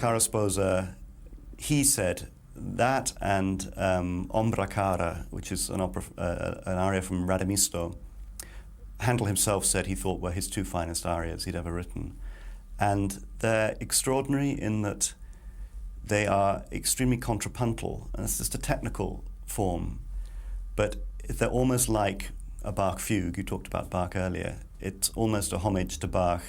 Cara Sposa, he said that and Ombra Cara, which is an aria from Radamisto, Handel himself said he thought were his two finest arias he'd ever written. And they're extraordinary in that they are extremely contrapuntal, and it's just a technical form, but they're almost like a Bach fugue. You talked about Bach earlier. It's almost a homage to Bach,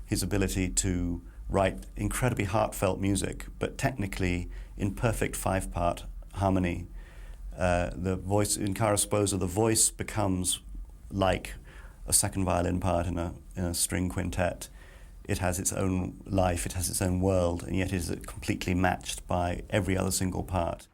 his ability to write incredibly heartfelt music, but technically in perfect five-part harmony. The voice in Cara Sposa, the voice becomes like a second violin part in a string quintet. It has its own life, it has its own world, and yet it is completely matched by every other single part.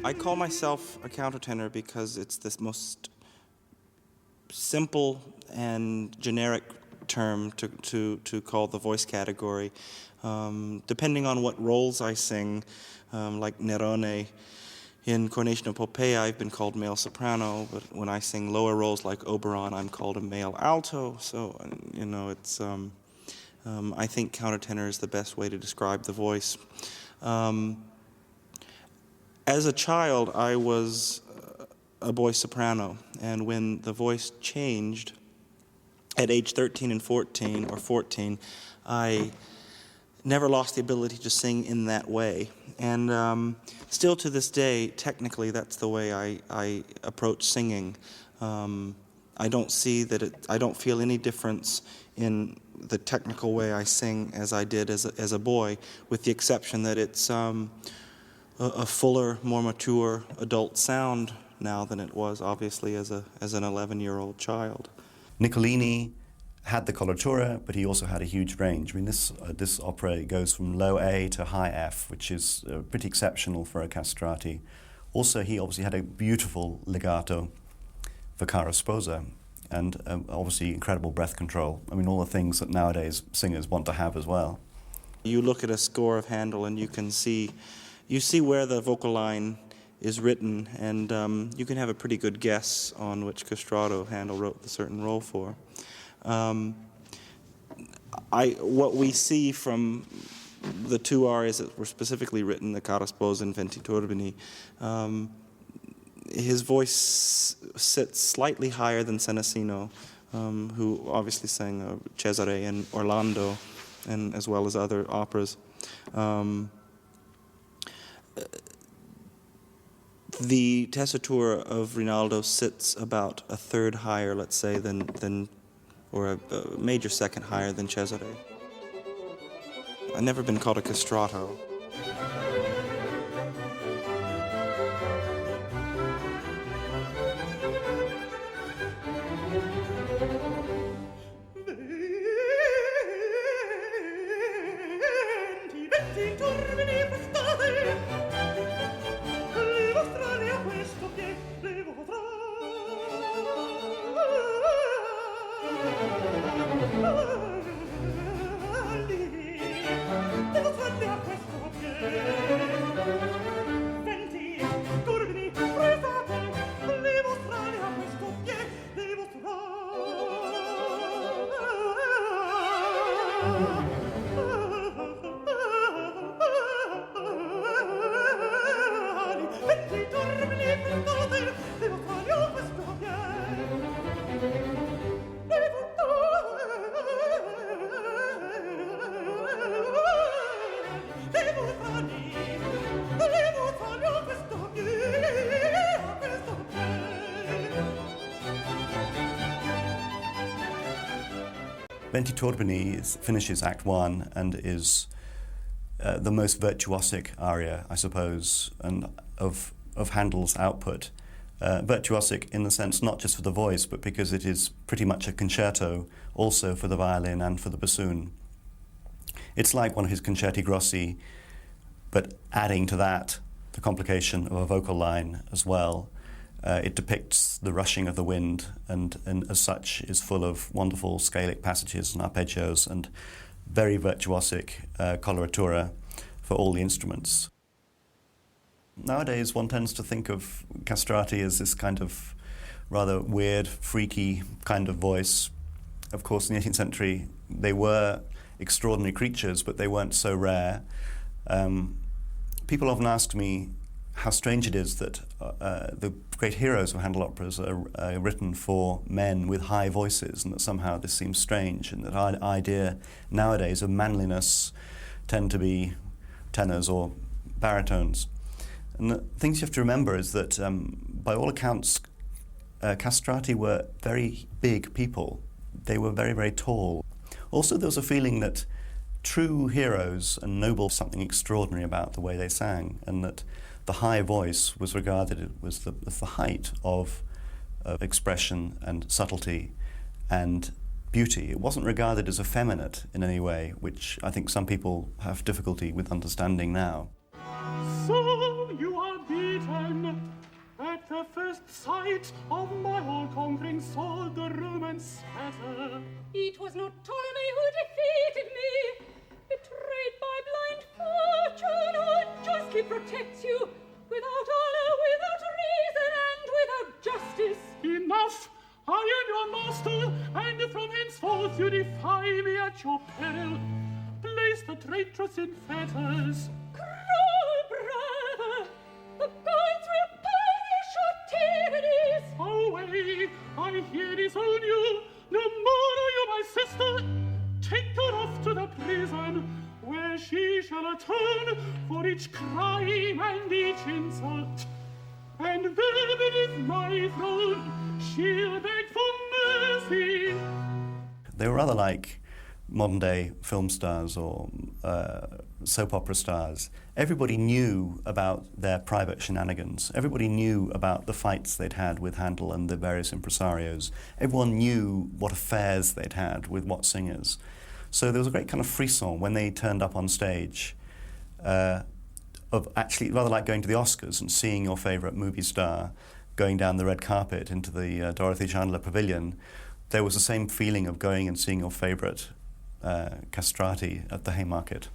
I call myself a countertenor because it's the most simple and generic term to call the voice category. Depending on what roles I sing, like Nerone in Coronation of Poppaea, I've been called male soprano, but when I sing lower roles like Oberon, I'm called a male alto. So, you know, it's, I think countertenor is the best way to describe the voice. As a child, I was a boy soprano, and when the voice changed at age 13 and 14, or 14, I never lost the ability to sing in that way. And still to this day, technically, that's the way I approach singing. I don't see that I don't feel any difference in the technical way I sing as I did as a boy, with the exception that it's a fuller, more mature adult sound now than it was, obviously, as an 11-year-old child. Niccolini had the coloratura, but he also had a huge range. I mean, this opera goes from low A to high F, which is pretty exceptional for a castrati. Also, he obviously had a beautiful legato for Cara Sposa, and obviously incredible breath control. I mean, all the things that nowadays singers want to have as well. You look at a score of Handel and you can see where the vocal line is written, and you can have a pretty good guess on which castrato Handel wrote the certain role for. What we see from the two arias that were specifically written, the Cara Sposa and Venti Turbini, his voice sits slightly higher than Senesino, who obviously sang Cesare and Orlando, and as well as other operas. The tessitura of Rinaldo sits about a third higher, let's say, or a major second higher than Cesare. I've never been called a castrato. Venti Turbini finishes Act 1 and is the most virtuosic aria, I suppose, and of Handel's output. Virtuosic in the sense not just for the voice, but because it is pretty much a concerto also for the violin and for the bassoon. It's like one of his concerti grossi, but adding to that the complication of a vocal line as well. It depicts the rushing of the wind and as such is full of wonderful scalic passages and arpeggios and very virtuosic coloratura for all the instruments. Nowadays one tends to think of castrati as this kind of rather weird, freaky kind of voice. Of course, in the 18th century they were extraordinary creatures, but they weren't so rare. People often ask me how strange it is that the great heroes of Handel operas are written for men with high voices, and that somehow this seems strange, and that our idea nowadays of manliness tend to be tenors or baritones. And the things you have to remember is that, by all accounts, castrati were very big people. They were very, very tall. Also, there was a feeling that true heroes and noble something extraordinary about the way they sang, and that the high voice was regarded as the height of expression and subtlety and beauty. It wasn't regarded as effeminate in any way, which I think some people have difficulty with understanding now. So you are beaten at the first sight of my all-conquering sword, the Roman scatter. It was not Ptolemy who defeated me. Betrayed by blind fortune, who justly protects you, without honor, without reason, and without justice. Enough! I am your master, and from henceforth you defy me at your peril. Place the traitress in fetters. Cruel brother, the gods will punish your tyrannies. Away! I here disown you. No more are you my sister. Take her off to the prison, where she shall atone for each crime and each insult. And there beneath my throne she'll beg for mercy. They were rather like modern-day film stars or soap opera stars. Everybody knew about their private shenanigans. Everybody knew about the fights they'd had with Handel and the various impresarios. Everyone knew what affairs they'd had with what singers. So there was a great kind of frisson when they turned up on stage, of actually rather like going to the Oscars and seeing your favourite movie star going down the red carpet into the Dorothy Chandler Pavilion. There was the same feeling of going and seeing your favourite castrati at the Haymarket.